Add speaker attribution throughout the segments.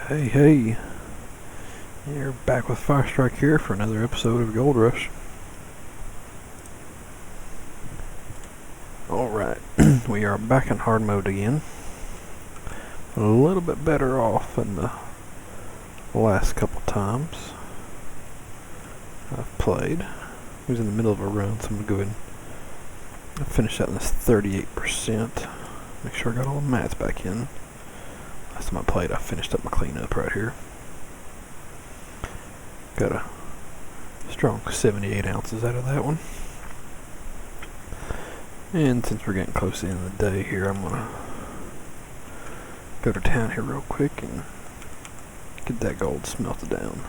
Speaker 1: Hey, you're back with Firestrike here for another episode of Gold Rush. Alright, we are back in hard mode again. A little bit better off than the last couple times I've played. I was in the middle of a run, so I'm going to go ahead and finish that in this 38%. Make sure I got all the mats back in. Last time I played, I finished up my cleanup right here. Got a strong 78 ounces out of that one. And since we're getting close to the end of the day here, I'm gonna go to town here real quick and get that gold smelted down.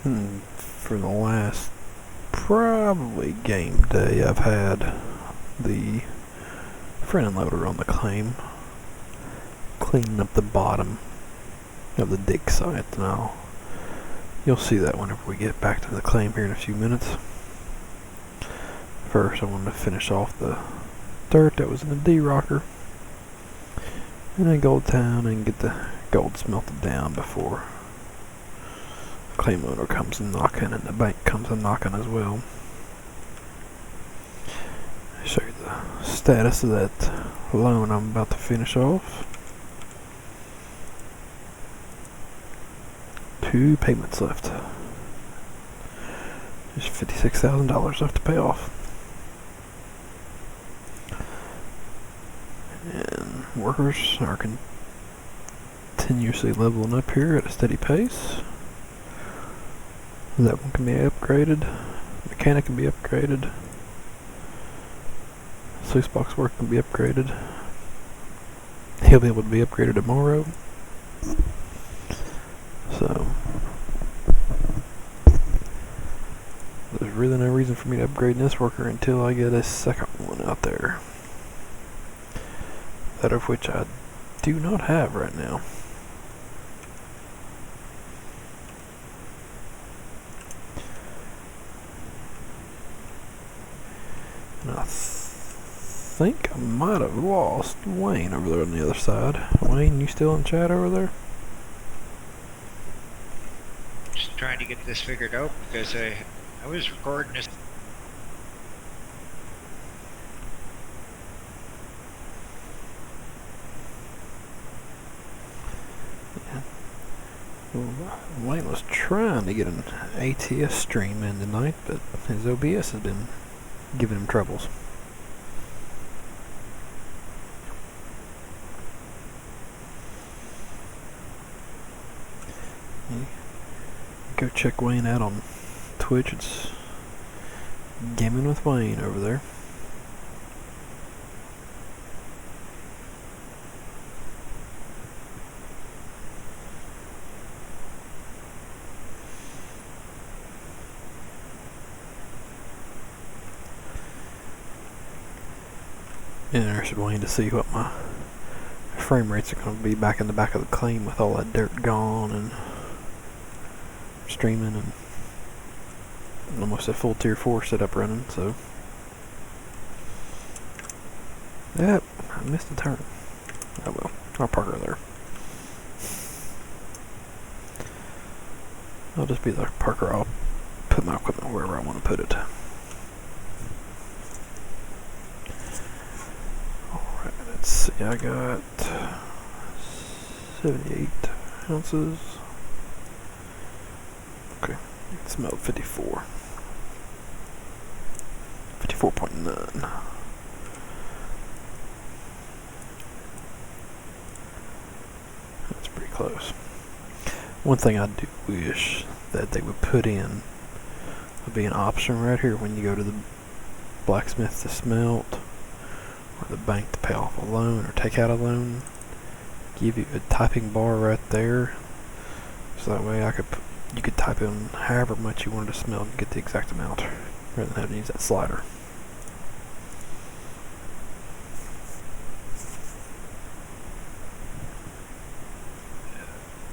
Speaker 1: And for the last probably game day, I've had the front loader on the claim cleaning up the bottom of the dig site. Now you'll see that whenever we get back to the claim here in a few minutes. First I wanted to finish off the dirt that was in the D-rocker and then go to town and get the gold smelted down before the claim owner comes and knocking and the bank comes and knocking as well. Show you the status of that loan I'm about to finish off. 2 payments left. There's $56,000 left to pay off. And workers are continuously leveling up here at a steady pace. That one can be upgraded. Mechanic can be upgraded. Sluice box work can be upgraded. He'll be able to be upgraded tomorrow. So there's really no reason for me to upgrade this worker until I get a second one out there. That of which I do not have right now. And I think I might have lost Wayne over there on the other side. Wayne, you still in chat over there?
Speaker 2: Just trying to get this figured out because I was recording this.
Speaker 1: Yeah. Well, Wayne was trying to get an ATS stream in tonight, but his OBS has been giving him troubles. Go check Wayne out on Twitch. It's Gaming with Wayne over there. Interested Wayne to see what my frame rates are going to be back in the back of the claim with all that dirt gone and streaming and almost a full tier 4 setup running. So yep, I missed a turn. Oh well, I'll park her there. I'll just be the parker. I'll put my equipment wherever I want to put it. Alright, let's see, I got 78 ounces. Okay, it smelled 54. 54.9. That's pretty close. One thing I do wish that they would put in would be an option right here when you go to the blacksmith to smelt or the bank to pay off a loan or take out a loan. Give you a typing bar right there, so that way you could type in however much you wanted to smelt and get the exact amount rather than having to use that slider.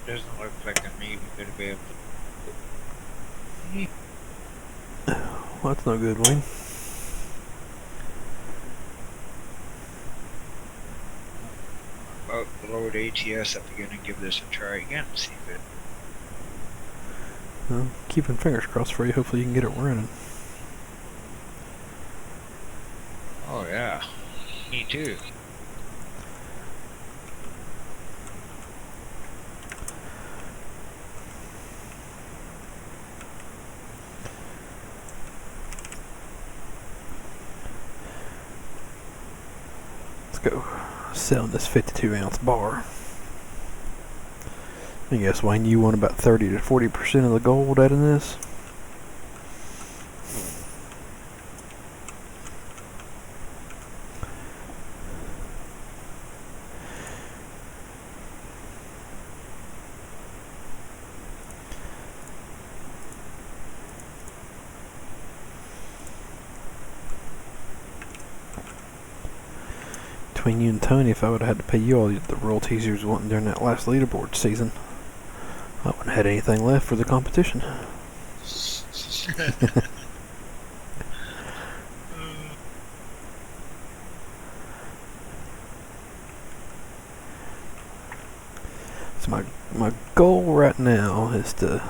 Speaker 2: Doesn't look like I'm even going to be able to.
Speaker 1: Well, that's no good, Wayne.
Speaker 2: about to load ATS up again and give this a try again. See if it.
Speaker 1: Well, keeping fingers crossed for you. Hopefully you can get it running.
Speaker 2: Oh yeah, me too.
Speaker 1: Let's go selling this 52-ounce bar. I guess, Wayne, you want about 30 to 40% of the gold out of this? Between you and Tony, if I would have had to pay you all the royalties you was wanting during that last leaderboard season, I wouldn't have had anything left for the competition. So my goal right now is to...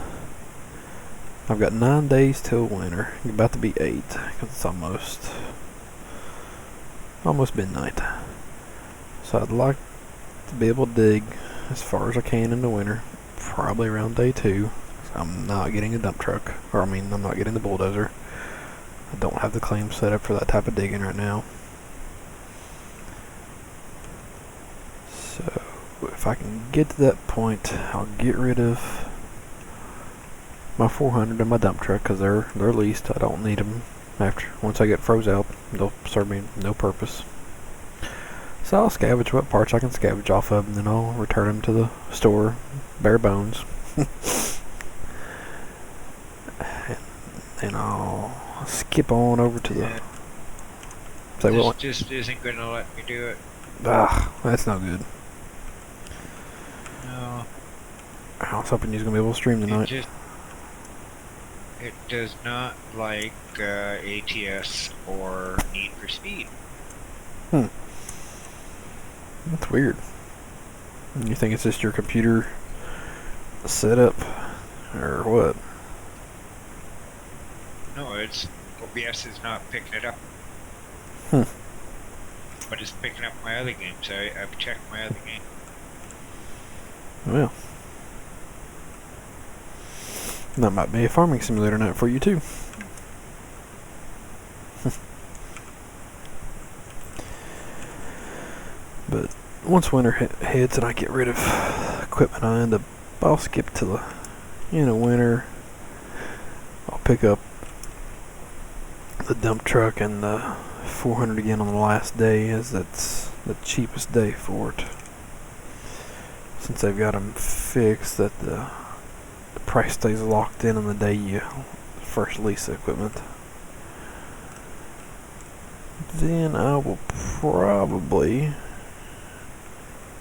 Speaker 1: I've got 9 days till winter. It's about to be 8, because it's almost midnight. So I'd like to be able to dig as far as I can in the winter, probably around day 2. I'm not getting a dump truck, I'm not getting the bulldozer. I don't have the claim set up for that type of digging right now. So if I can get to that point, I'll get rid of my 400 and my dump truck, because they're leased. I don't need them once I get froze out. They'll serve me no purpose. So I'll scavenge what parts I can scavenge off of, and then I'll return them to the store, bare bones. and I'll skip on over to the...
Speaker 2: This just isn't going to let me do it.
Speaker 1: That's no good.
Speaker 2: No.
Speaker 1: I was hoping you was going to be able to stream tonight.
Speaker 2: It does not like ATS or Need for Speed.
Speaker 1: That's weird. You think it's just your computer setup, or what?
Speaker 2: No, it's OBS is not picking it up. But it's picking up my other games. I've checked my other game.
Speaker 1: Well, that might be a farming simulator night for you too. But once winter hits and I get rid of equipment, I'll skip to the winter. I'll pick up the dump truck and the 400 again on the last day, as that's the cheapest day for it. Since they've got them fixed, that the price stays locked in on the day you first lease the equipment. Then I will probably,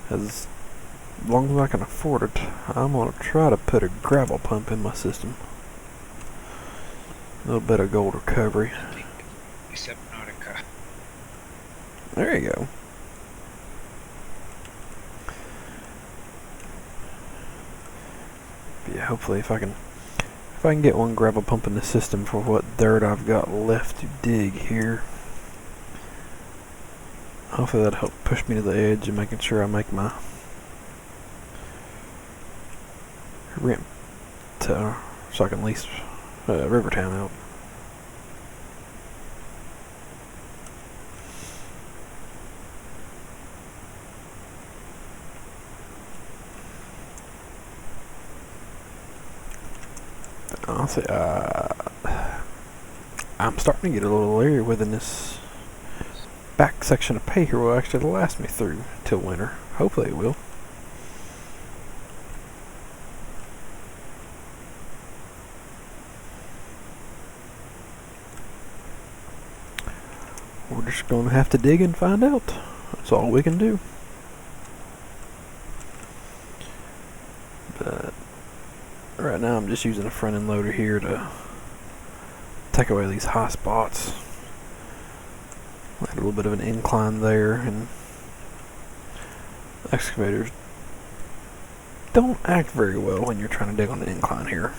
Speaker 1: as long as I can afford it, I'm going to try to put a gravel pump in my system. A little bit of gold recovery.
Speaker 2: Subnautica.
Speaker 1: There you go. Yeah, hopefully if I can get one gravel pump in the system for what dirt I've got left to dig here. Hopefully that'll help push me to the edge and making sure I make my rent so I can lease Rivertown out. Honestly, I'm starting to get a little leery whether this back section of pay here will actually last me through till winter. Hopefully it will. We're just going to have to dig and find out. That's all we can do. But right now I'm just using a front end loader here to take away these high spots. Add a little bit of an incline there, and Excavators don't act very well when you're trying to dig on an incline here.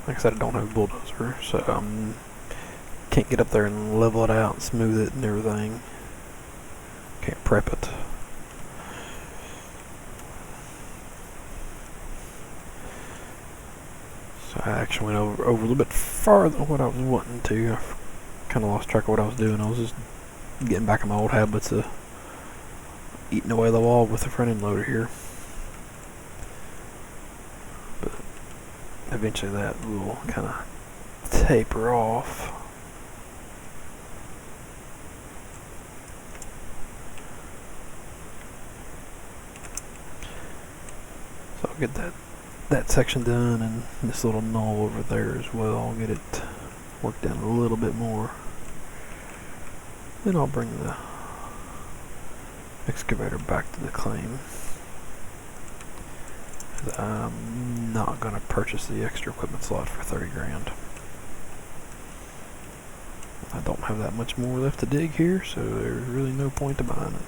Speaker 1: Like I said, I don't have a bulldozer, so can't get up there and level it out and smooth it and everything. Can't prep it. So I actually went over a little bit farther than what I was wanting to. I kind of lost track of what I was doing. I was just getting back in my old habits of eating away the wall with the front end loader here. But eventually that will kind of taper off. So I'll get that section done and this little knoll over there as well. I'll get it worked down a little bit more. Then I'll bring the excavator back to the claim. I'm not going to purchase the extra equipment slot for 30 grand. I don't have that much more left to dig here, so there's really no point to buying it.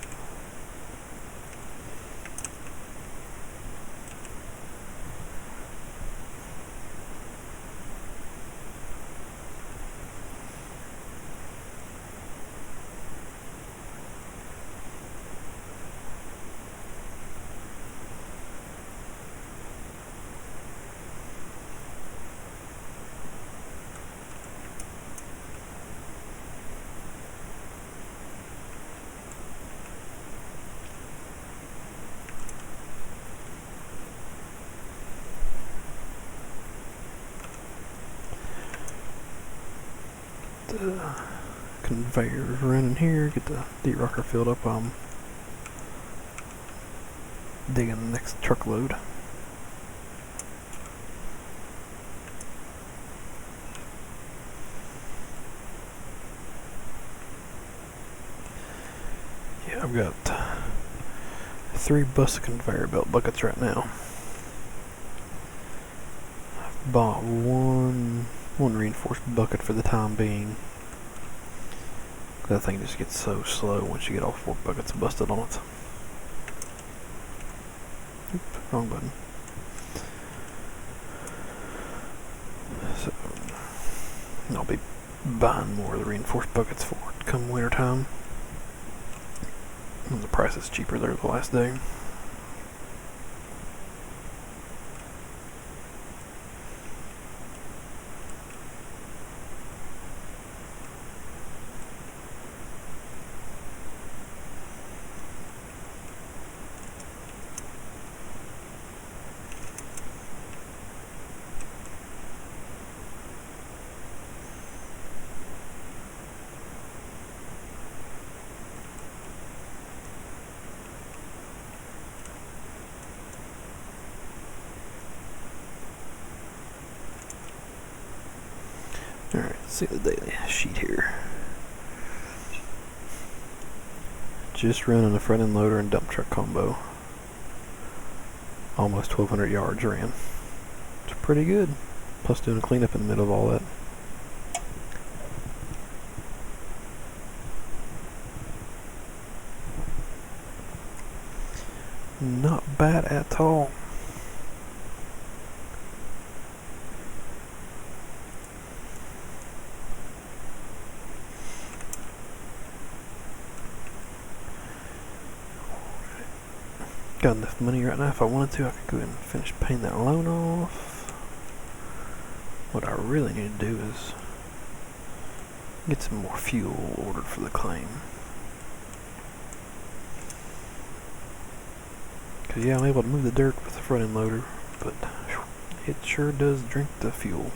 Speaker 1: The conveyor's running here, get the deep rocker filled up. Digging the next truckload. Yeah, I've got 3 busted conveyor belt buckets right now. I've bought one reinforced bucket for the time being. That thing just gets so slow once you get all 4 buckets busted on it. Oop, wrong button. So I'll be buying more of the reinforced buckets for it come winter time. And the price is cheaper there the last day. Alright, let's see the daily sheet here. Just running a front end loader and dump truck combo. Almost 1,200 yards ran. It's pretty good. Plus doing a cleanup in the middle of all that. Not bad at all. Got enough money right now. If I wanted to, I could go ahead and finish paying that loan off. What I really need to do is get some more fuel ordered for the claim. Cause yeah, I'm able to move the dirt with the front end loader, but it sure does drink the fuel.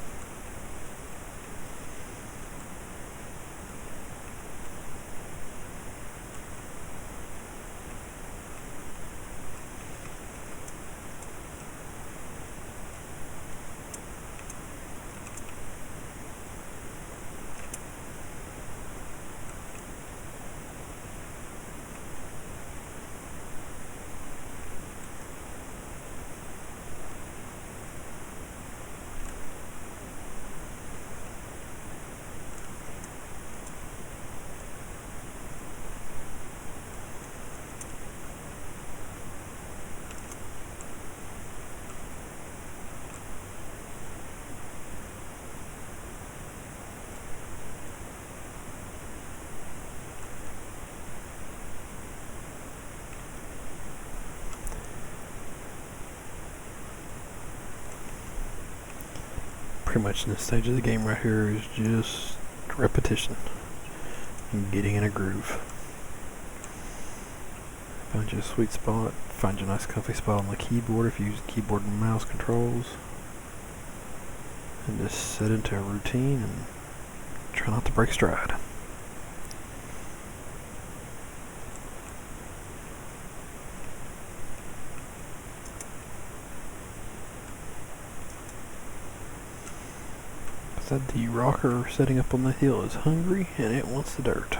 Speaker 1: pretty much in this stage of the game right here is just repetition and getting in a groove. Find you a sweet spot, find you a nice comfy spot on the keyboard if you use keyboard and mouse controls, and just set into a routine and try not to break stride. That the rocker setting up on the hill is hungry and it wants the dirt.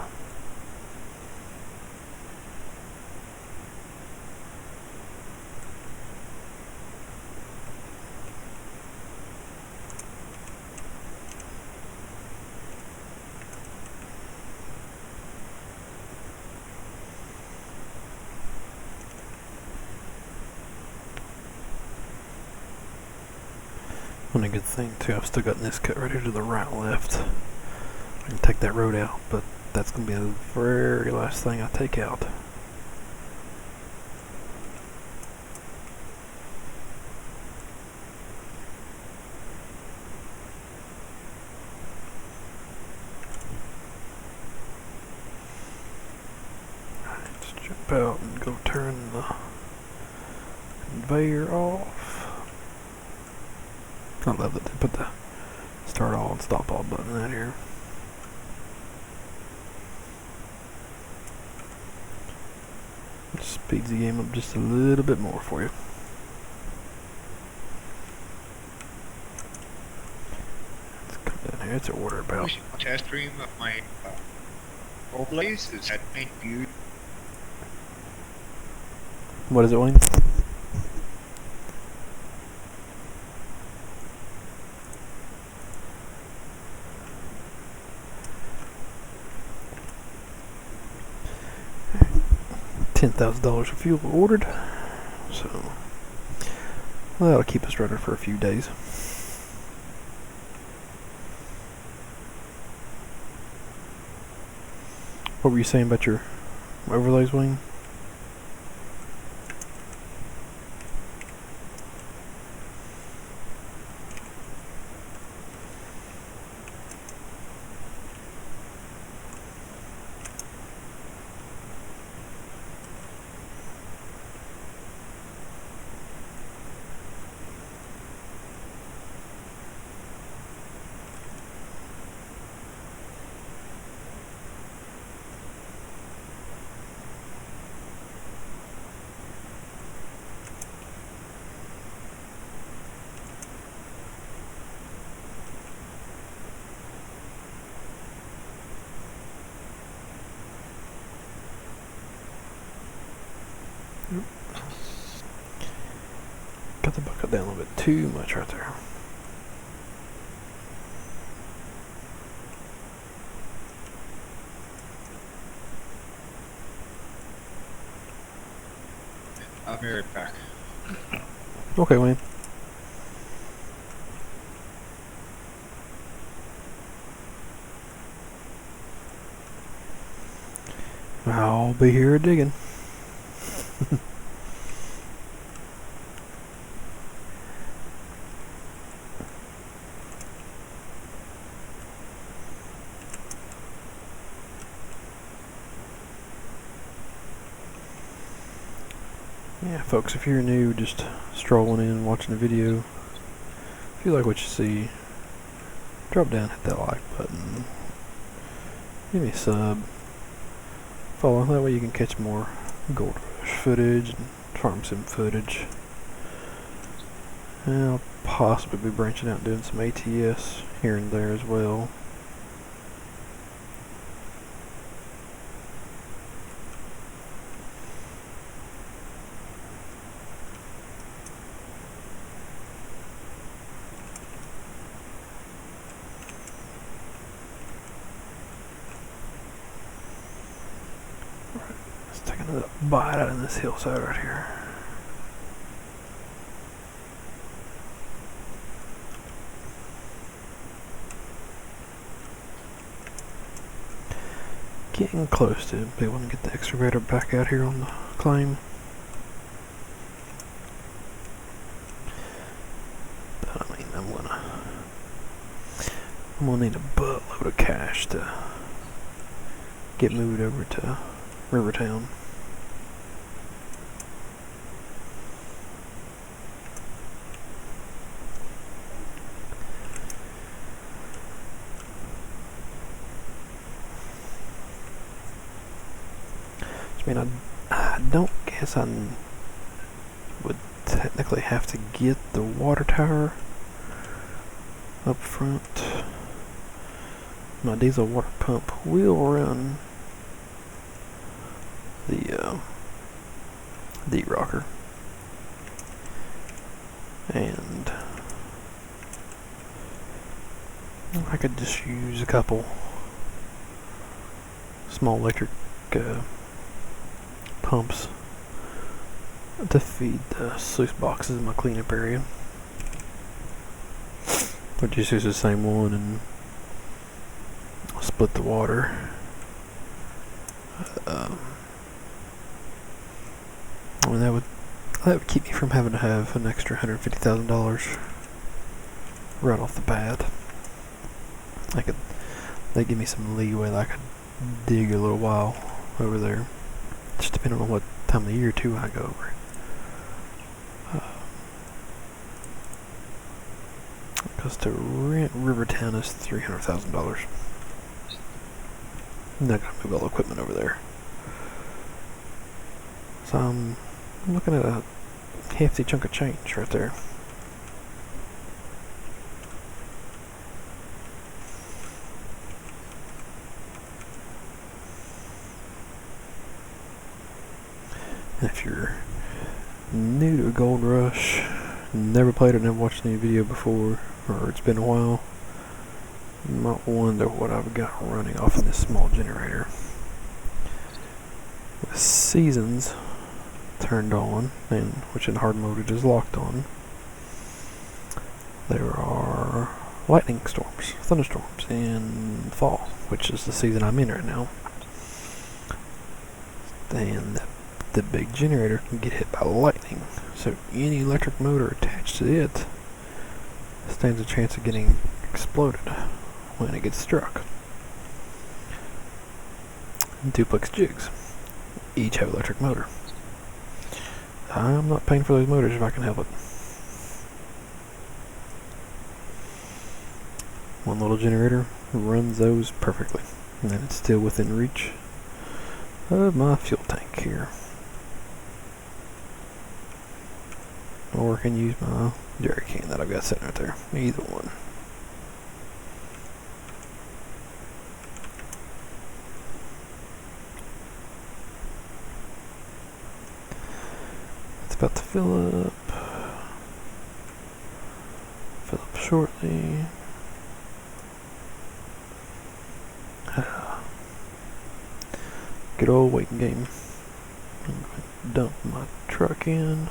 Speaker 1: One good thing too, I've still got this cut right here to the right left. I can take that road out, but that's going to be the very last thing I take out. Alright, let's jump out and go turn the conveyor off. I love that they put the start all and stop all button out here. It speeds the game up just a little bit more for you. Let's come down here. It's a order about.
Speaker 2: Test stream of my overlays. Is that main view?
Speaker 1: What is it, Wayne? $10,000 of fuel ordered, so that'll keep us running for a few days. What were you saying about your overlays, Wayne? Got the bucket down a little bit too much right there.
Speaker 2: I'll be right back.
Speaker 1: Okay, Wayne. I'll be here digging. Yeah, folks, if you're new, just strolling in, watching the video, if you like what you see, drop down, hit that like button, give me a sub, follow, that way you can catch more Gold Rush footage and Farm Sim footage. And I'll possibly be branching out and doing some ATS here and there as well. Let's take another bite out of this hillside right here. Getting close to be able to get the excavator back out here on the claim. But I mean, I'm gonna I'm gonna need a buttload of cash to get moved over to Rivertown. I mean, I don't guess I would technically have to get the water tower up front. My diesel water pump will run the rocker, and I could just use a couple small electric pumps to feed the sluice boxes in my cleanup area. Or just use the same one and split the water. I mean, that would keep me from having to have an extra $150,000 right off the bat. They give me some leeway that I could dig a little while over there, just depending on what time of the year too I go over. Because to rent Rivertown is $300,000. I'm not gonna move all the equipment over there, so I'm looking at a hefty chunk of change right there. And if you're new to Gold Rush, never played it, never watched any video before, or it's been a while, you might wonder what I've got running off of this small generator. The seasons turned on, and which in hard mode it is locked on. There are lightning storms, thunderstorms in fall, which is the season I'm in right now. And the big generator can get hit by lightning, so any electric motor attached to it stands a chance of getting exploded when it gets struck. Duplex jigs each have electric motor. I'm not paying for those motors if I can help it. One little generator runs those perfectly, and then it's still within reach of my fuel tank here. Or I can use my jerry can that I've got sitting right there. Either one. It's about to fill up. Fill up shortly. Good old waiting game. I'm going to dump my truck in.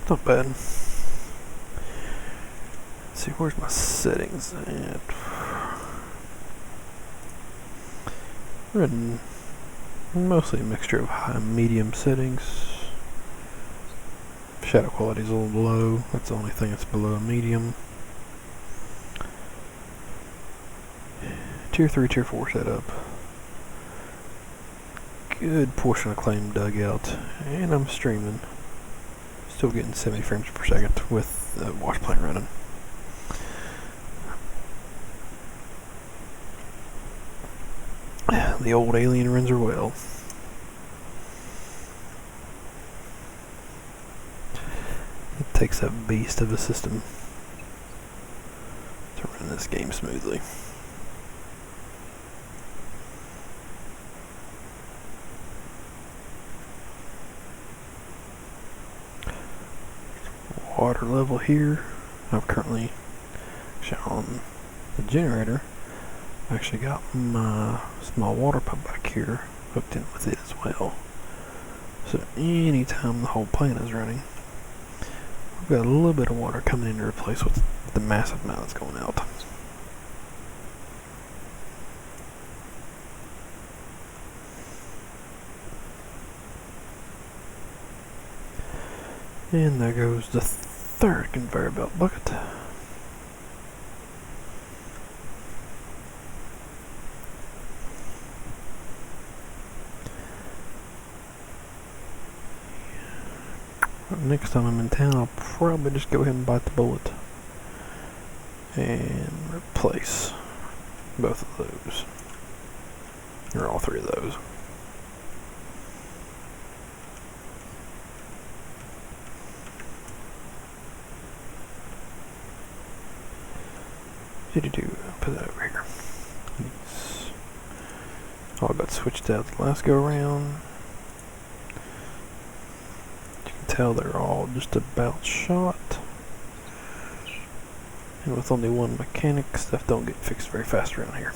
Speaker 1: Not bad. Let's see, where's my settings at? Running mostly a mixture of high and medium settings. Shadow quality is a little low. That's the only thing that's below medium. Tier 3, Tier 4 setup. Good portion of claim dug out, and I'm streaming. Still getting 70 frames per second with the wash plant running. The old alien runs her well. It takes a beast of a system to run this game smoothly. Water level here. I've currently on the generator. I've actually got my small water pump back here hooked in with it as well. So anytime the whole plant is running, We've got a little bit of water coming in to replace what's the massive amount that's going out. And there goes the third conveyor belt bucket. Next time I'm in town, I'll probably just go ahead and bite the bullet and replace both of those, or all three of those. Put that over here. All got switched out the last go around. You can tell they're all just about shot. And with only one mechanic, stuff don't get fixed very fast around here.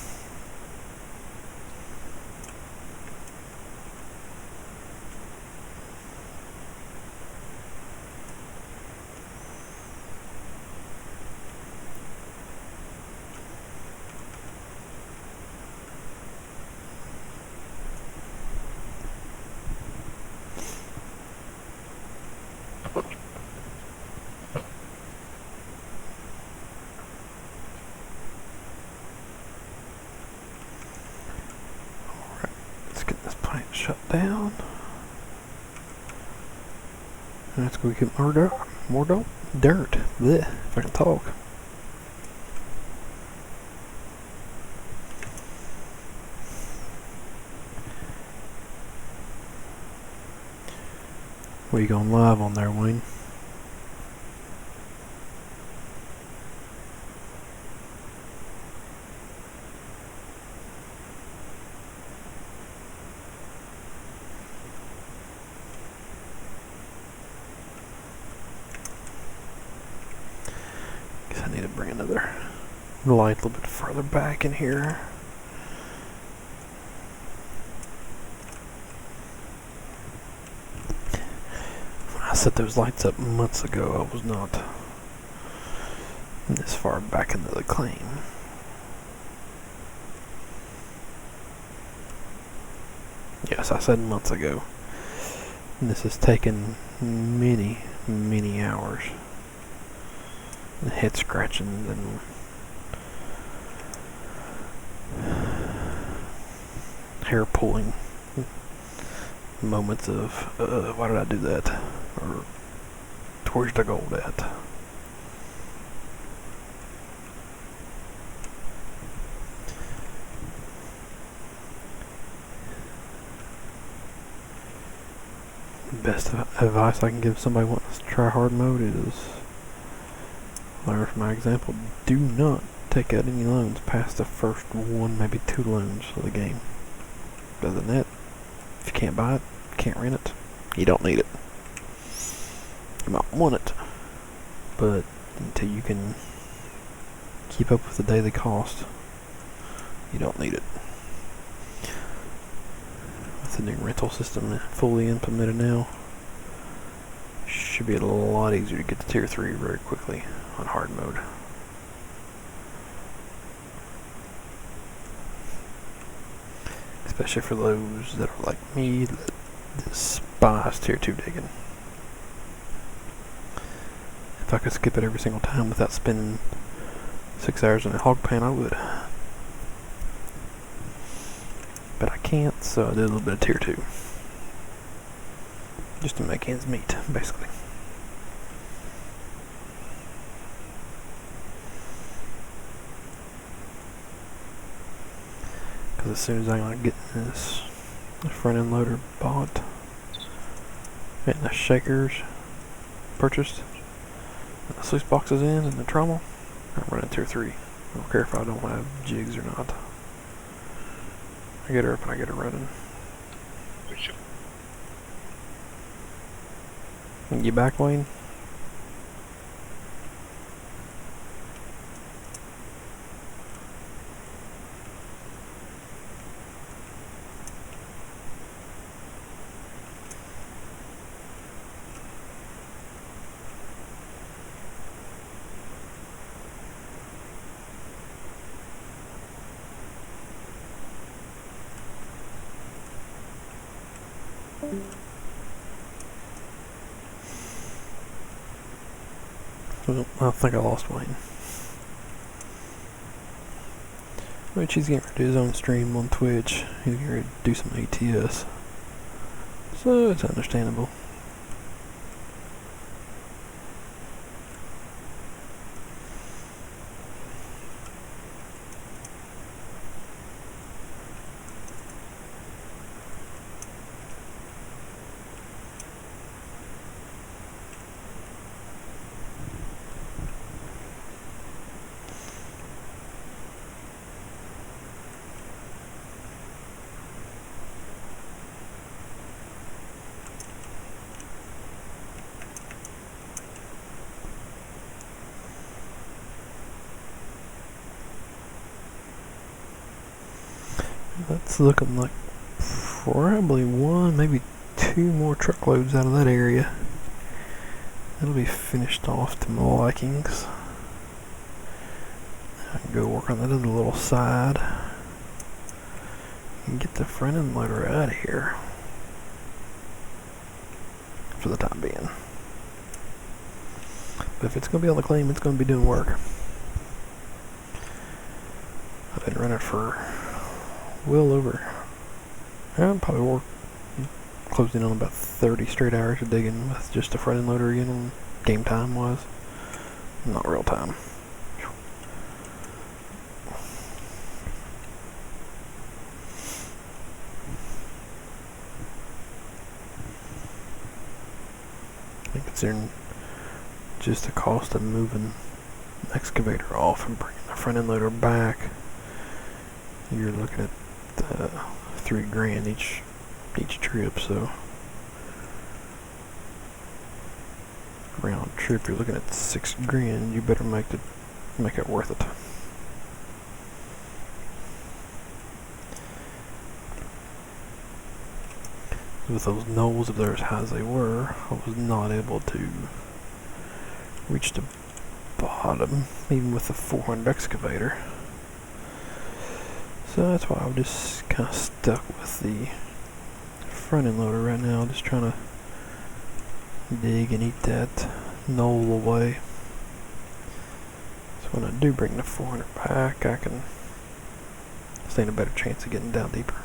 Speaker 1: Shut down. And let's go get more dirt. Dirt. Blech, if I can talk. What are you going live on there, Wayne? I need to bring another light a little bit further back in here. When I set those lights up months ago, I was not this far back into the claim. Yes, I said months ago. And this has taken many, many hours. Head scratching and hair pulling moments of why did I do that, or where's the gold at. Best advice I can give somebody wanting to try hard mode is, learn from my example, do not take out any loans past the first one, maybe two loans of the game. Other than that, if you can't buy it, can't rent it, you don't need it. You might want it, but until you can keep up with the daily cost, you don't need it. With the new rental system fully implemented now, should be a lot easier to get to tier 3 very quickly on hard mode. Especially for those that are like me that despise tier 2 digging. If I could skip it every single time without spending 6 hours in a hog pan, I would. But I can't, so I did a little bit of tier 2. Just to make ends meet, basically. Because as soon as I get this front end loader bought and the shakers purchased and the sluice boxes in and the trommel, I'm running tier 3. I don't care if I don't have jigs or not. I get her up and I get her running. You back, Wayne? Well, I think I lost Wayne. Which he's getting ready to do his own stream on Twitch. He's getting ready to do some ATS. So it's understandable. That's looking like probably one, maybe two more truckloads out of that area. It'll be finished off to my likings. I can go work on that other little side and get the front end loader out of here for the time being. But if it's going to be on the claim, it's going to be doing work. I've been running for well over, I probably work closed in on about 30 straight hours of digging with just the front end loader again when game time was. Not real time. And considering just the cost of moving the excavator off and bringing the front end loader back, you're looking at $3 grand each trip, so round trip you're looking at $6 grand. You better make it worth it. With those knolls, if they're as high as they were, I was not able to reach the bottom, even with the 400 excavator. So that's why I'm just kind of stuck with the front end loader right now, just trying to dig and eat that knoll away. So when I do bring the 400 back, I can stand a better chance of getting down deeper.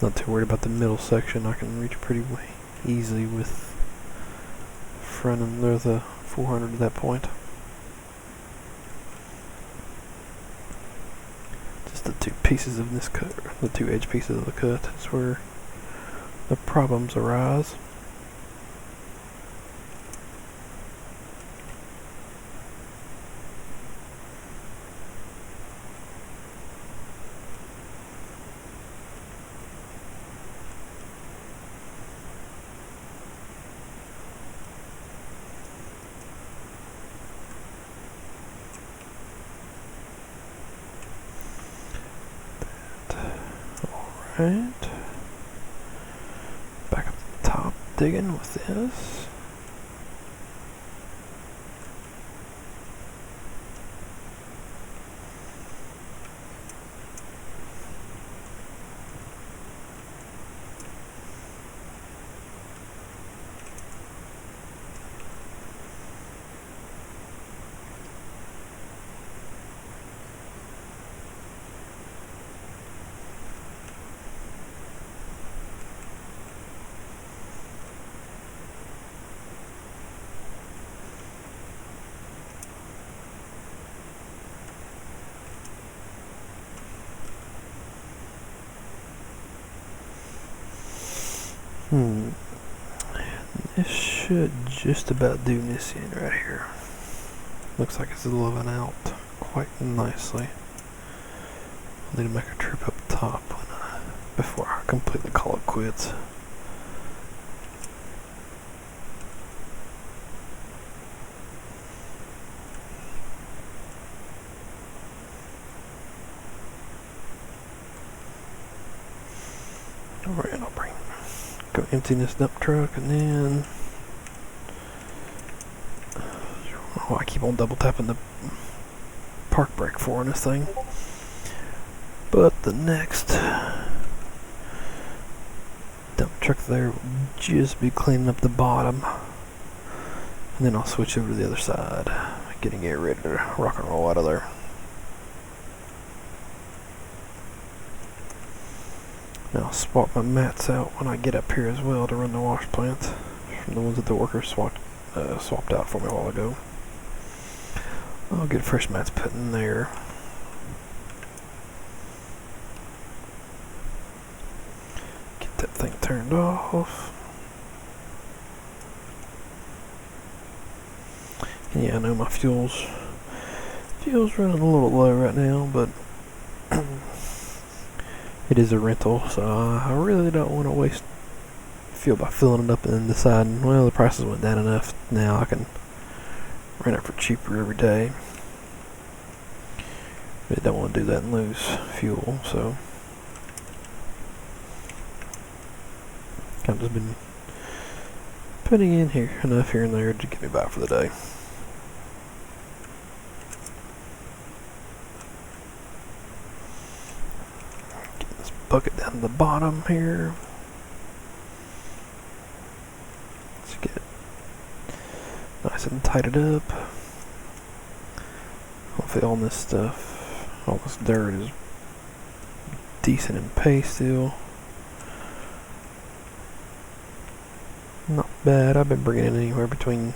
Speaker 1: Not too worried about the middle section. I can reach pretty easily with front end there, the 400 at that point. Just the two pieces of this cut, the two edge pieces of the cut, is where the problems arise. Right. Back up to the top, digging with this. This should just about do this end right here. Looks like it's loving out quite nicely. I need to make a trip up top before I completely call it quits. Alright, I'll go empty this dump truck and then Oh, I keep on double tapping the park brake for on this thing. But the next dump truck there will just be cleaning up the bottom. And then I'll switch over to the other side, getting it ready to rock and roll out of there. Now I'll swap my mats out when I get up here as well to run the wash plants from the ones that the workers swapped out for me a while ago. I'll get fresh mats put in there. Get that thing turned off. And yeah, I know my fuel's running a little low right now, but it is a rental, so I really don't want to waste fuel by filling it up and then deciding, well, the prices went down enough, now I can rent it for cheaper every day. Really don't want to do that and lose fuel, so I've just been putting in here enough here and there to get me by for the day. Get this bucket down to the bottom here. Let's get it nice and tightened up. Hopefully all this stuff, all this dirt is decent in pay still. Not bad. I've been bringing in anywhere between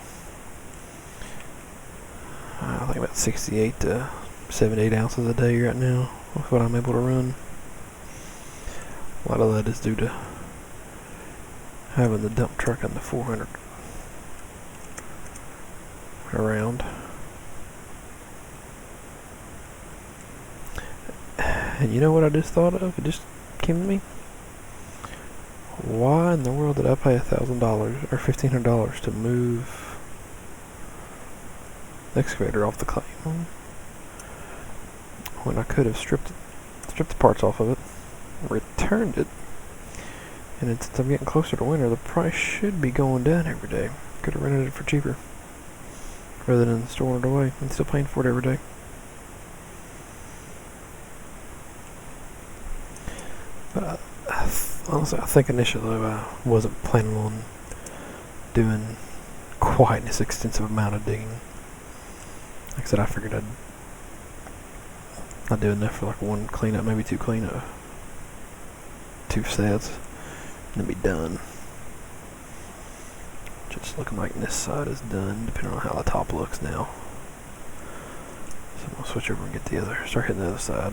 Speaker 1: I think about 68 to 78 ounces a day right now with what I'm able to run. A lot of that is due to having the dump truck and the 400 around. And you know what I just thought of? It just came to me. Why in the world did I pay $1,000 or $1,500 to move the excavator off the claim when I could have stripped the parts off of it, returned it, and then since I'm getting closer to winter, the price should be going down every day. Could have rented it for cheaper rather than storing it away and still paying for it every day. But honestly, I think initially I wasn't planning on doing quite this extensive amount of digging. Like I said, I figured I'd do enough for like one cleanup, maybe two cleanup, 2 sets, and then be done. Just looking like this side is done, depending on how the top looks now. So I'm gonna switch over and get start hitting the other side.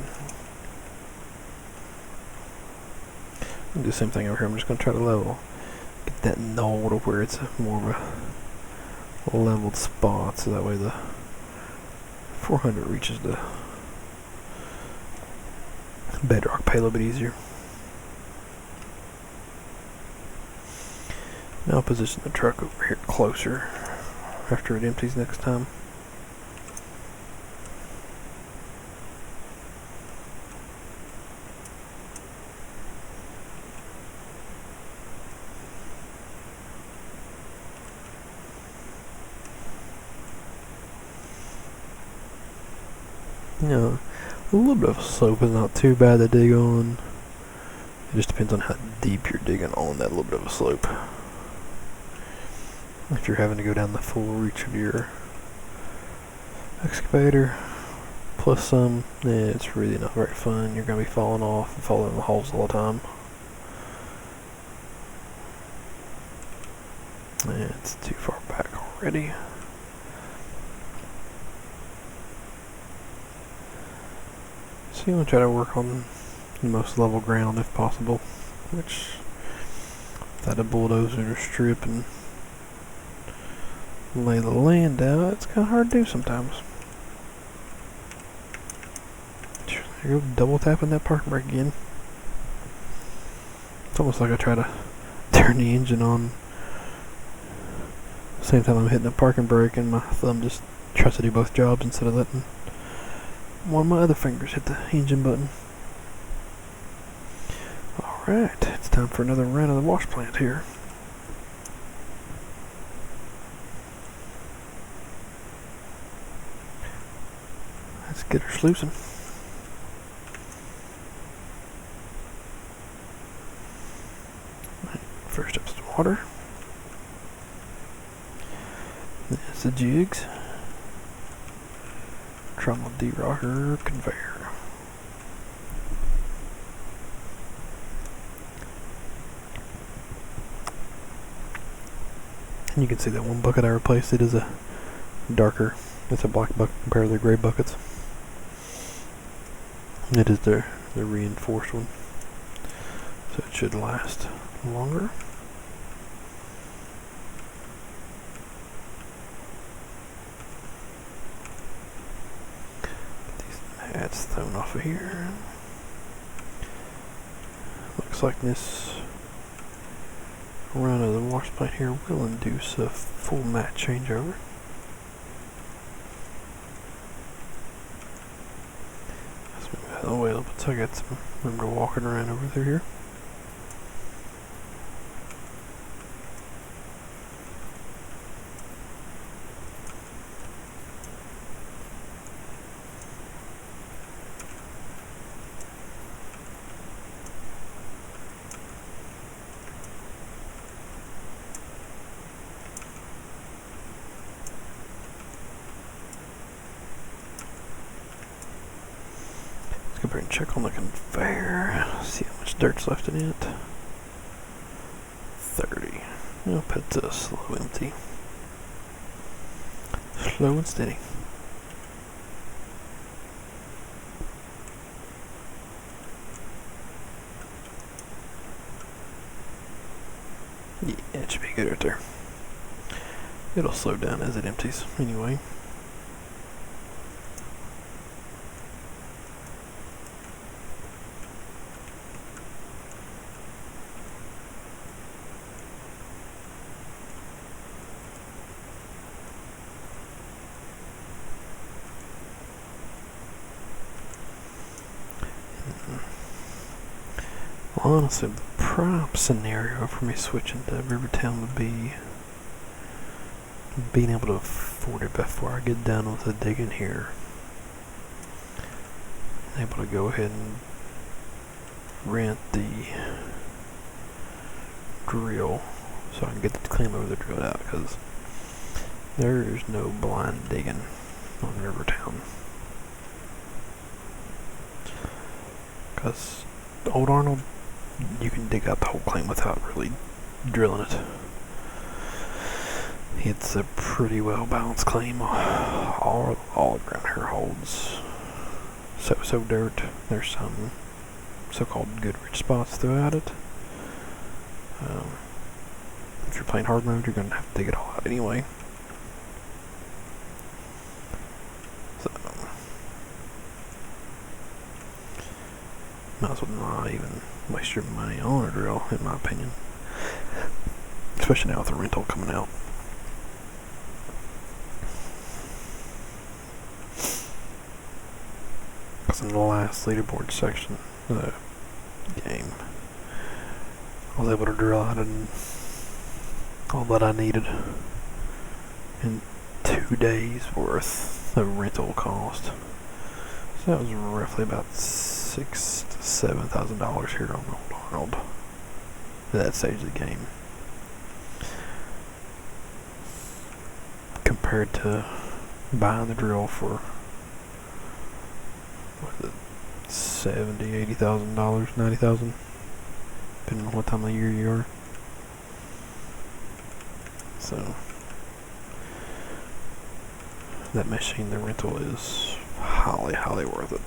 Speaker 1: Do the same thing over here. I'm just going to try to get that knoll to where it's more of a leveled spot, so that way the 400 reaches the bedrock pay a little bit easier. Now I'll position the truck over here closer after it empties next time. You know, a little bit of a slope is not too bad to dig on. It just depends on how deep you're digging on that little bit of a slope. If you're having to go down the full reach of your excavator, plus some, it's really not very fun. You're going to be falling off and falling in the holes all the time. And it's too far back already. So you want to try to work on the most level ground if possible, which without a bulldozer or strip and lay the land out, it's kind of hard to do sometimes. There you go, double tapping that parking brake again. It's almost like I try to turn the engine on at the same time I'm hitting the parking brake, and my thumb just tries to do both jobs instead of letting one of my other fingers hit the engine button. Alright, it's time for another run of the wash plant here. Let's get her sluicing. First up's the water. There's the jigs. Trommel D-rocker conveyor. And you can see that one bucket I replaced, it is a darker, it's a black bucket compared to the gray buckets. It is the reinforced one, so it should last longer. Get these mats thrown off of here. Looks like this run of the wash plant here will induce a full mat changeover. Let's move out of the way a little bit so I got some room to walking around over through here. Go over and check on the conveyor, see how much dirt's left in it. 30. I'll put it to slow empty. Slow and steady. Yeah, it should be good right there. It'll slow down as it empties anyway. Well, honestly, the prime scenario for me switching to Rivertown would be being able to afford it before I get done with the digging here. Able to go ahead and rent the drill so I can get the clean over the drilled out, because there is no blind digging on Rivertown. Because Old Arnold, you can dig out the whole claim without really drilling it. It's a pretty well balanced claim. All around here holds so dirt. There's some so-called good rich spots throughout it. If you're playing hard mode, you're going to have to dig it all out anyway. So might as well not even waste your money on a drill, in my opinion. Especially now with the rental coming out. Because in the last leaderboard section of the game, I was able to drill out all that I needed in 2 days worth of rental cost. So that was roughly about $6,000 to $7,000 here on Old Arnold at that stage of the game, compared to buying the drill for $70,000, $80,000, $90,000, depending on what time of year you are. So that machine, the rental, is highly worth it.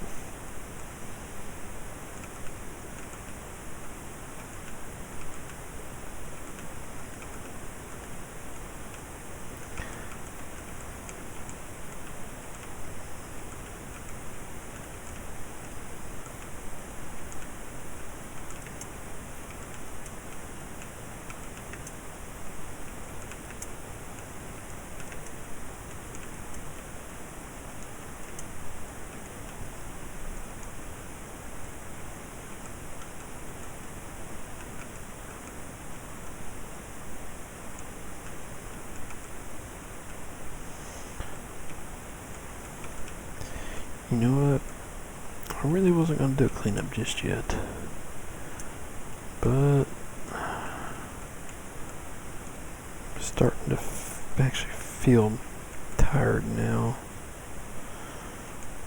Speaker 1: You know what? I really wasn't going to do a cleanup just yet. But I'm starting to actually feel tired now.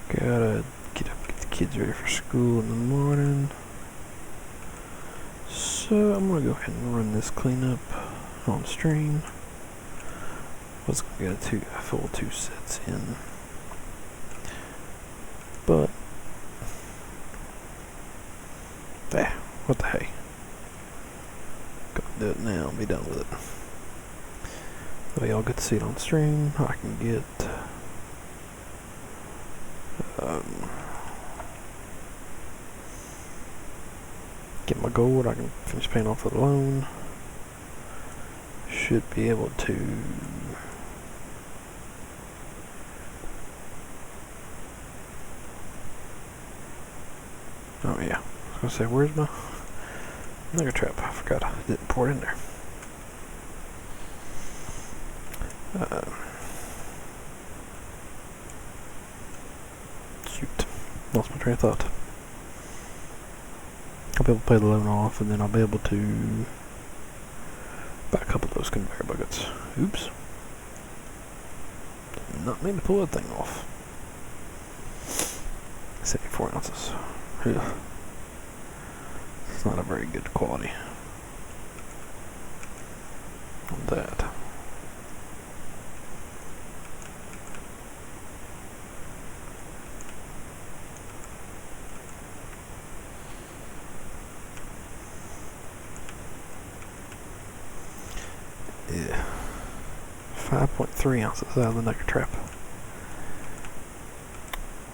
Speaker 1: Gotta get up, get the kids ready for school in the morning. So I'm gonna go ahead and run this cleanup on stream. Was gonna get a full 2 sets in, but what the hey? Go do it now. Be done with it. So y'all get to see it on stream. I can get get my gold. I can finish paying off the loan. Should be able to oh yeah, I was gonna say, where's my nugget trap? I forgot I didn't pour it in there. Shoot, lost my train of thought. I'll be able to pay the loan off, and then I'll be able to buy a couple of those conveyor buckets. Oops. Did not mean to pull that thing off. 74 ounces. Ugh. It's not a very good quality on that. Yeah. 5.3 ounces out of the nugget trap.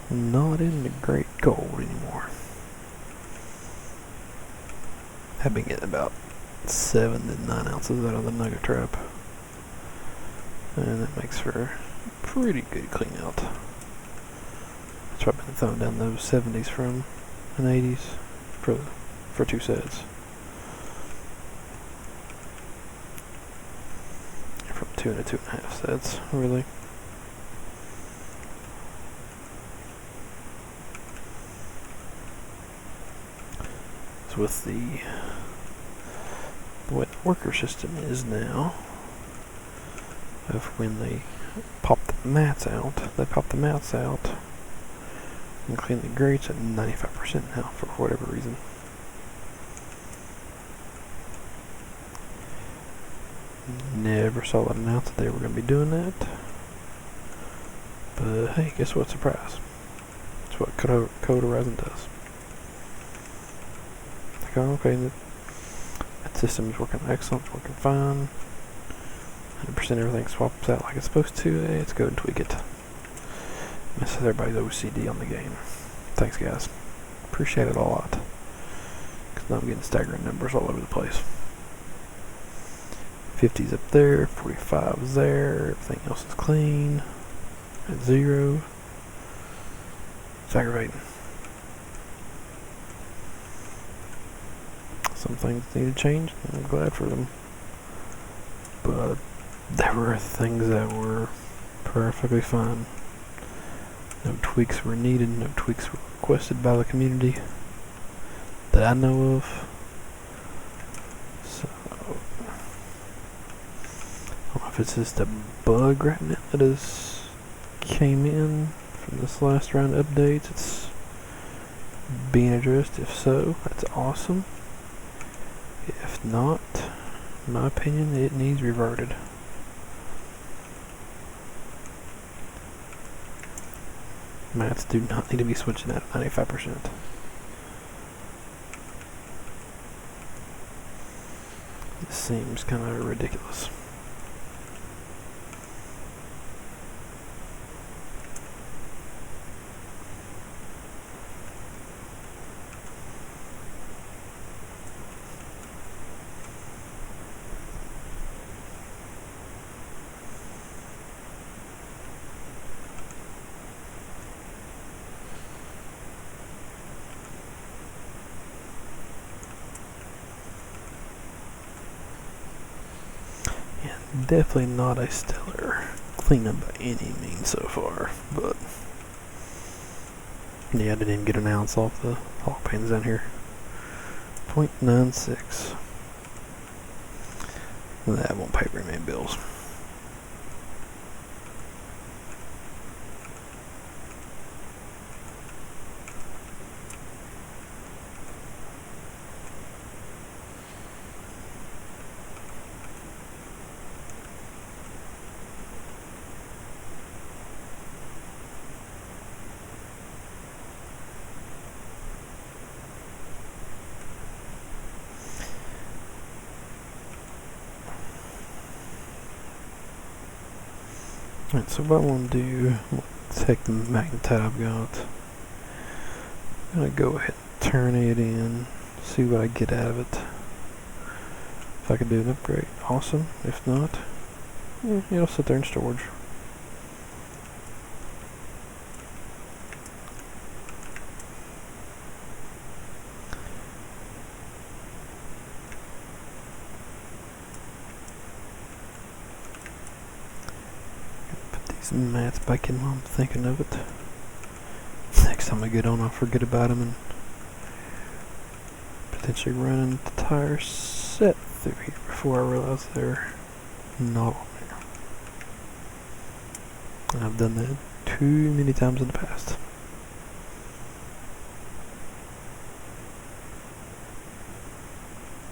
Speaker 1: Not in the great gold anymore. I've been getting about 7 to 9 ounces out of the nugget trap, and that makes for a pretty good clean out. That's why I've been throwing down those 70s from and 80s for 2 sets. From 2 and 2.5 sets, really. So with the way the worker system is now, of when they pop the mats out, and clean the grates at 95% now for whatever reason. Never saw it announced that they were going to be doing that. But hey, guess what? Surprise. That's what Code Horizon does. Like, oh, okay, that system is working excellent, it's working fine. 100% everything swaps out like it's supposed to. Hey, let's go and tweak it. Messes everybody's OCD on the game. Thanks, guys. Appreciate it a lot. Because now I'm getting staggering numbers all over the place. 50's up there, 45's there, everything else is clean. At 0. It's aggravating. Some things need to change, and I'm glad for them. But there were things that were perfectly fine. No tweaks were needed, no tweaks were requested by the community that I know of. So, I don't know if it's just a bug right now that has came in from this last round of updates. It's being addressed. If so, that's awesome. If not, in my opinion, it needs reverted. Mats do not need to be switching at 95%. This seems kind of ridiculous. Definitely not a stellar cleanup by any means so far, but Yeah, I didn't even get an ounce off the hawk pins down here. 0.96. That won't pay very many bills. Alright, so what I want to do, I'm going to take the magnetite I've got. I'm going to go ahead and turn it in, see what I get out of it. If I can do an upgrade, awesome. If not, it'll sit there in storage. Mats back in while I'm thinking of it. Next time I get on, I'll forget about them and potentially run an entire set through here before I realize they're not on there. I've done that too many times in the past.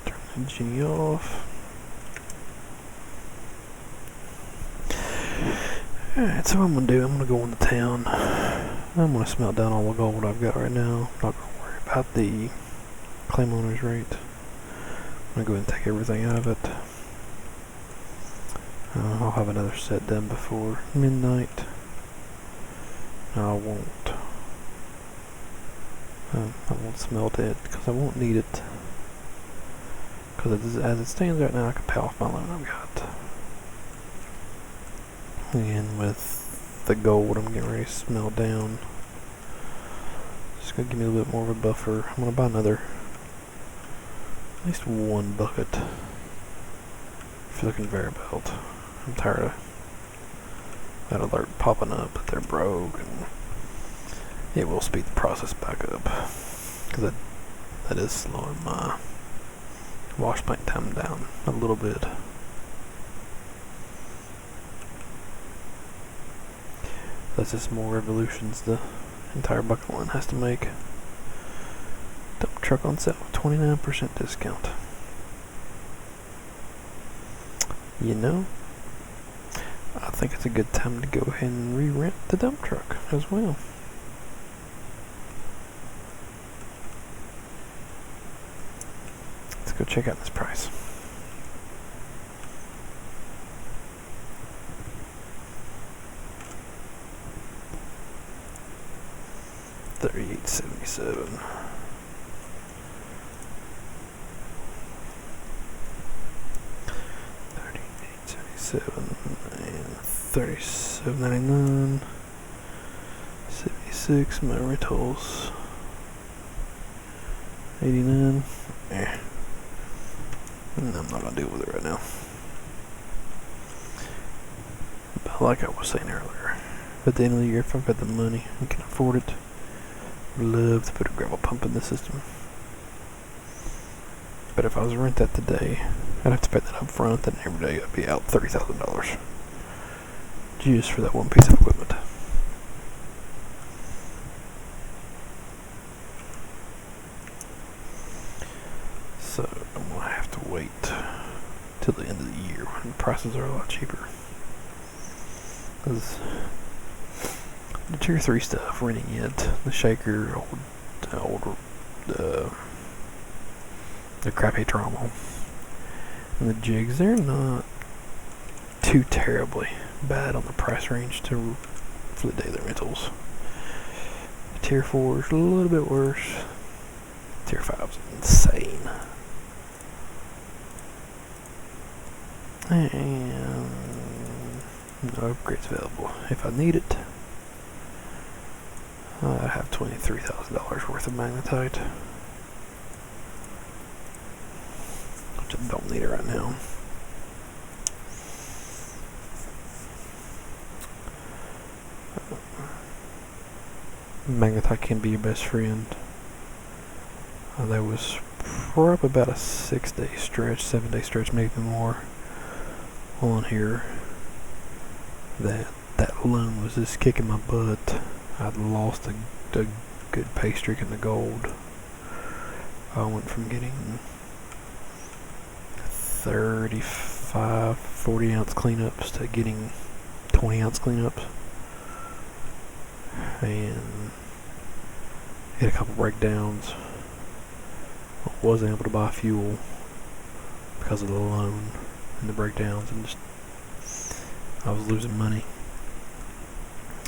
Speaker 1: Turn the genie off. Alright, so what I'm going to do, I'm going to go into town. I'm going to smelt down all the gold I've got right now. I'm not going to worry about the claim owner's rate. I'm going to go ahead and take everything out of it. I'll have another set done before midnight. I won't smelt it because I won't need it. Because as it stands right now, I can pay off my loan I've got. And with the gold I'm getting ready to smelt down, it's going to give me a little bit more of a buffer. I'm going to buy at least one bucket for the conveyor belt. I'm tired of that alert popping up that they're broke, and it will speed the process back up because that is slowing my wash paint time down a little bit. That's just more revolutions the entire bucket line has to make. Dump truck on sale, 29% discount. You know, I think it's a good time to go ahead and re-rent the dump truck as well. Let's go check out this price. $38.77. And $37.99. 76. My rentals 89. I'm not gonna deal with it right now. But like I was saying earlier, at the end of the year, if I've got the money and can afford it, I'd love to put a gravel pump in the system. But if I was to rent that today, I'd have to pay that up front, and every day I'd be out $30,000 just for that one piece of equipment. So I'm gonna have to wait till the end of the year when prices are a lot cheaper. Because the tier 3 stuff, renting it, the shaker, the crappy trommel, and the jigs, they're not too terribly bad on the price range for the daily rentals. The tier 4 is a little bit worse. Tier 5 is insane. And no upgrades available. If I need it, I have $23,000 worth of magnetite, which I don't need it right now. magnetite can be your best friend. There was probably about a 6-day stretch, 7-day stretch, maybe more, on here that loan was just kicking my butt. I'd lost a good pay streak in the gold. I went from getting 35, 40 ounce cleanups to getting 20 ounce cleanups, and hit a couple breakdowns. I wasn't able to buy fuel because of the loan and the breakdowns, and just I was losing money.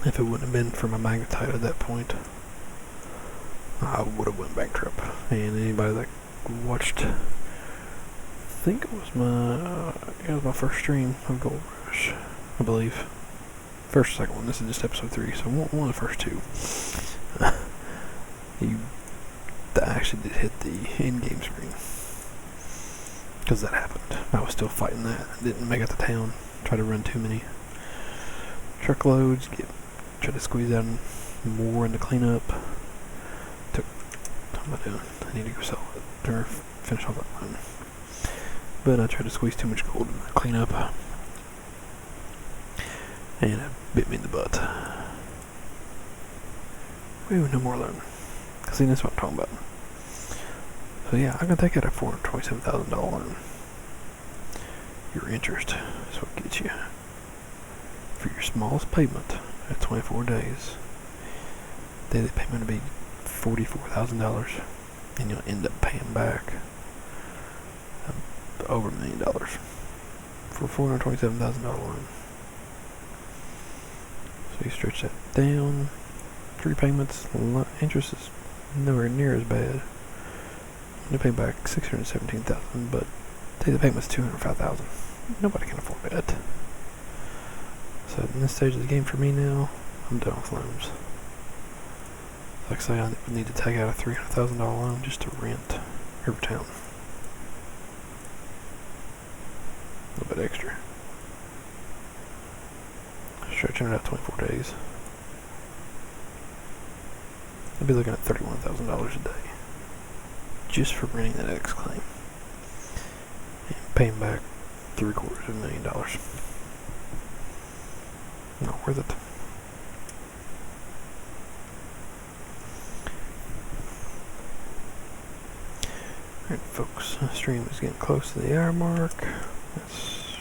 Speaker 1: If it wouldn't have been for my magnetite at that point, I would have went bankrupt. And anybody that watched, I think it was my first stream of Gold Rush, I believe. First or second one. This is just episode 3, so one of the first 2. I actually did hit the in-game screen, because that happened. I was still fighting that. I didn't make it to town. Tried to run too many truckloads. Try to squeeze out more in the cleanup. What am I doing? I need to go sell it or finish off that loan. But I tried to squeeze too much gold in the cleanup, and it bit me in the butt. Ooh, no more loan. See, that's what I'm talking about. So yeah, I'm gonna take out a $427,000 loan. Your interest is what gets you. For your smallest payment at 24 days, daily payment will be $44,000, and you'll end up paying back over $1 million for a $427,000 loan. So you stretch that down, 3 payments, interest is nowhere near as bad. You pay back $617,000, but daily payment's $205,000. Nobody can afford that. So in this stage of the game for me now, I'm done with loans. Like I say, I would need to take out a $300,000 loan just to rent Rivertown. A little bit extra. Stretching it out 24 days. I'd be looking at $31,000 a day just for renting that X claim and paying back $750,000. Not worth it. Alright folks, the stream is getting close to the hour mark. That's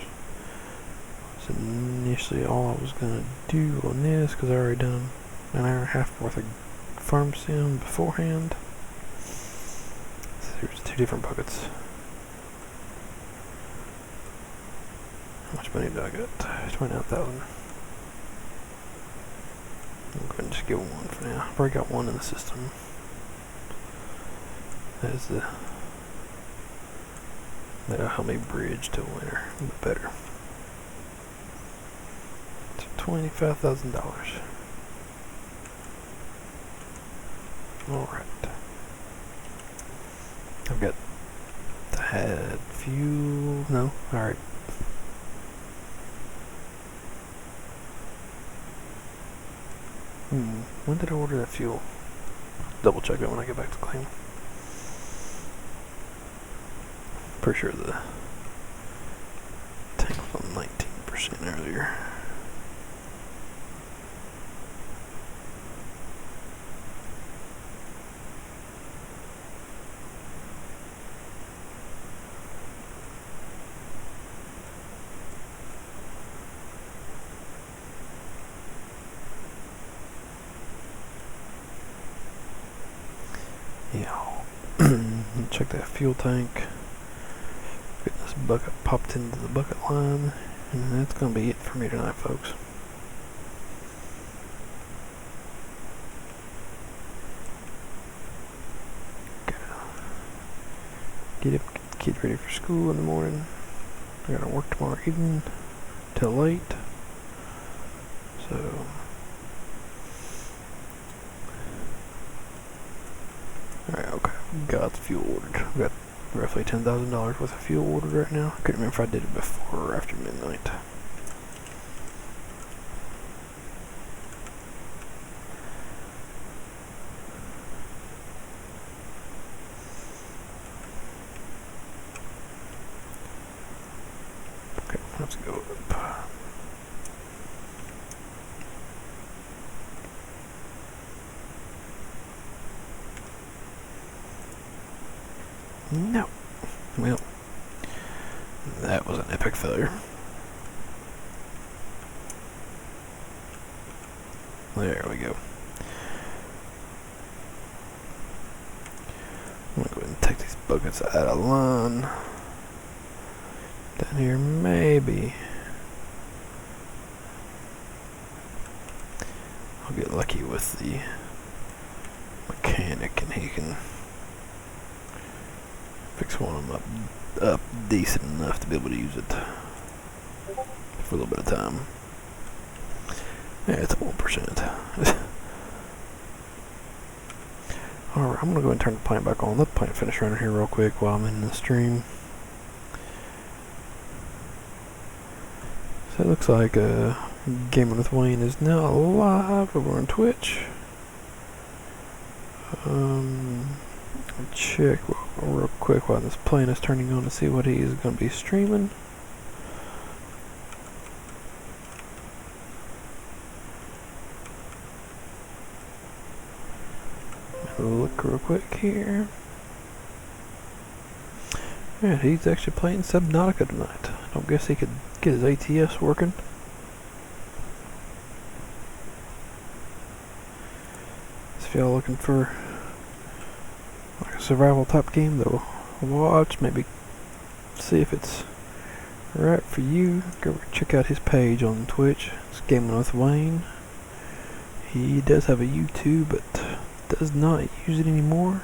Speaker 1: initially all I was going to do on this, because I already done an hour and a half worth of farm sim beforehand. So there's 2 different buckets. How much money do I got? 29,000. I'm going to just get one for now. I've already got one in the system. That'll help me bridge to winter a bit better. It's $25,000. Alright. I've got had fuel. No? Alright. When did I order that fuel? Double check that when I get back to claim. Pretty sure the tank was on 19% earlier. Yeah, check that fuel tank. Get this bucket popped into the bucket line, and that's going to be it for me tonight, folks. Get up, get the kids ready for school in the morning. I gotta work tomorrow evening till late, so alright, okay, got the fuel ordered. I've got roughly $10,000 worth of fuel ordered right now. I couldn't remember if I did it before or after midnight. go up. No. Well, that was an epic failure. There we go. I'm gonna go ahead and take these buckets out of line. Down here, maybe. I'll get lucky with the mechanic and he can fix one of them up decent enough to be able to use it for a little bit of time. Yeah, it's 1%. Alright, I'm gonna go ahead and turn the plant back on. Let the plant finish running here real quick while I'm in the stream. So it looks like Gaming with Wayne is now live over on Twitch. I'll check real quick while this plant is turning on to see what he is going to be streaming. Look real quick here. Yeah, he's actually playing Subnautica tonight. I don't guess he could get his ATS working. So if y'all looking for like a survival type game to watch, maybe see if it's right for you, go check out his page on Twitch. It's Gaming with Wayne. He does have a YouTube, but does not use it anymore.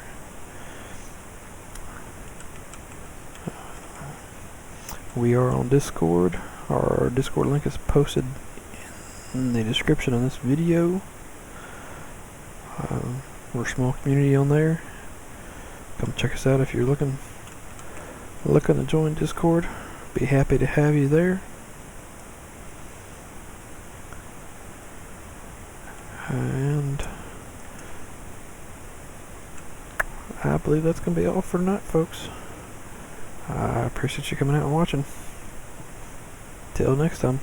Speaker 1: We are on Discord. Our Discord link is posted in the description of this video. We're a small community on there. Come check us out if you're looking to join Discord. Be happy to have you there. And I believe that's going to be all for tonight, folks. I appreciate you coming out and watching. Till next time.